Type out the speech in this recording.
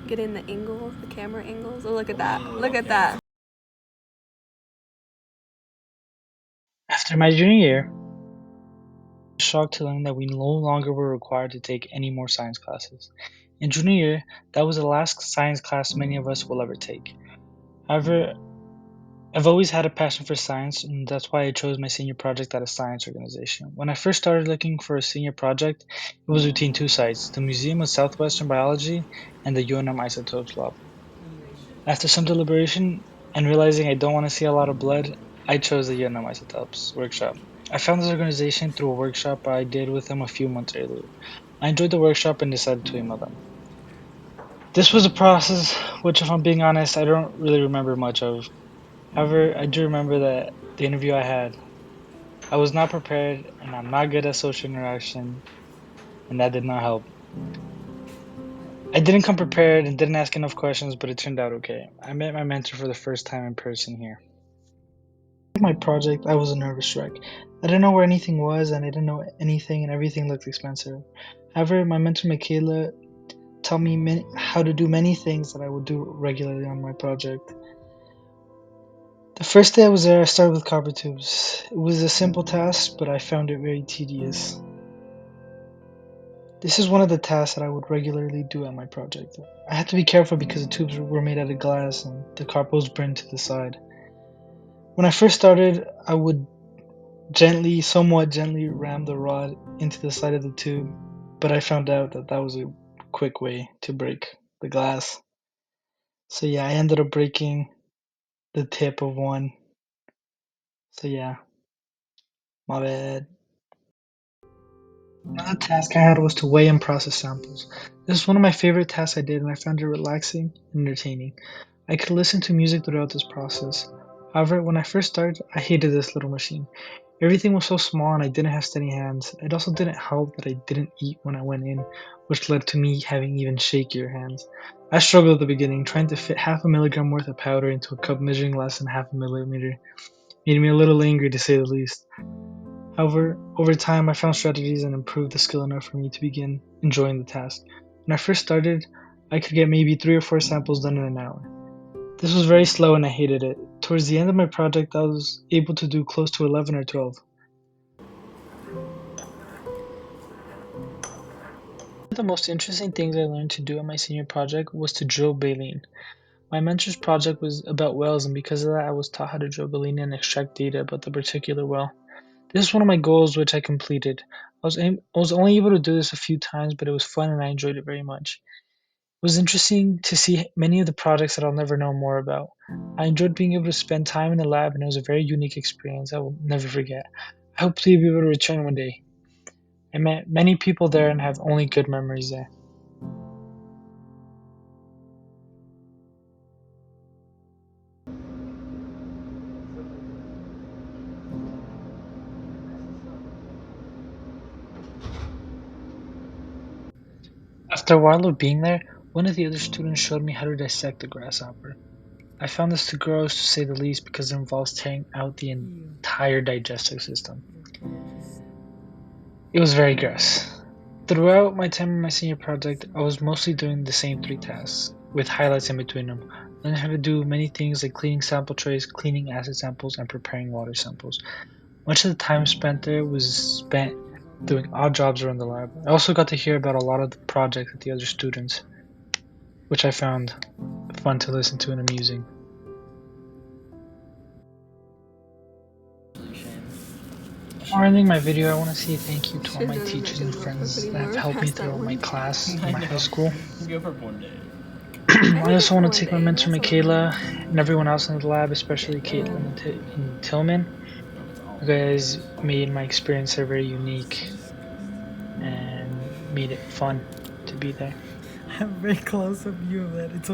getting the angles, the camera angles. Oh, look at that. Look at that. After my junior year, I was shocked to learn that we no longer were required to take any more science classes. In junior year, that was the last science class many of us will ever take. However, I've always had a passion for science, and that's why I chose my senior project at a science organization. When I first started looking for a senior project, it was between two sites, the Museum of Southwestern Biology and the UNM Isotopes Lab. After some deliberation and realizing I don't want to see a lot of blood, I chose the UNM Isotopes workshop. I found this organization through a workshop I did with them a few months earlier. I enjoyed the workshop and decided to email them. This was a process which, if I'm being honest, I don't really remember much of. However, I do remember that the interview I had, I was not prepared and I'm not good at social interaction, and that did not help. I didn't come prepared and didn't ask enough questions, but it turned out okay. I met my mentor for the first time in person here. My project, I was a nervous wreck. I didn't know where anything was, and I didn't know anything, and everything looked expensive. However, my mentor Michaela taught me how to do many things that I would do regularly on my project. The first day I was there, I started with copper tubes. It was a simple task, but I found it very tedious. This is one of the tasks that I would regularly do at my project. I had to be careful because the tubes were made out of glass and the copper was burned to the side. When I first started, I would somewhat gently ram the rod into the side of the tube, but I found out that that was a quick way to break the glass. So yeah, I ended up breaking the tip of one. So yeah, my bad. Another task I had was to weigh and process samples. This is one of my favorite tasks I did, and I found it relaxing and entertaining. I could listen to music throughout this process. However, when I first started, I hated this little machine. Everything was so small and I didn't have steady hands. It also didn't help that I didn't eat when I went in, which led to me having even shakier hands. I struggled at the beginning, trying to fit half a milligram worth of powder into a cup measuring less than half a millimeter. Made me a little angry to say the least. However, over time I found strategies and improved the skill enough for me to begin enjoying the task. When I first started, I could get maybe 3 or 4 samples done in an hour. This was very slow and I hated it. Towards the end of my project, I was able to do close to 11 or 12. One of the most interesting things I learned to do on my senior project was to drill baleen. My mentor's project was about wells, and because of that, I was taught how to drill baleen and extract data about the particular well. This is one of my goals, which I completed. I was only able to do this a few times, but it was fun and I enjoyed it very much. It was interesting to see many of the projects that I'll never know more about. I enjoyed being able to spend time in the lab, and it was a very unique experience I will never forget. I hope to be able to return one day. I met many people there and have only good memories there. After a while of being there, one of the other students showed me how to dissect a grasshopper. I found this too gross to say the least because it involves tearing out the entire digestive system. It was very gross. Throughout my time on my senior project, I was mostly doing the same 3 tasks, with highlights in between them. Learning how to do many things like cleaning sample trays, cleaning acid samples, and preparing water samples. Much of the time spent there was spent doing odd jobs around the lab. I also got to hear about a lot of the projects with the other students, which I found fun to listen to and amusing. Before ending my video, I want to say thank you to all my teachers and friends that have helped me throughout my class in my high school. I also want to take my mentor Michaela and everyone else in the lab, especially Caitlin and Tillman. You guys made my experience there very unique and made it fun to be there. I'm very close of you, man. It's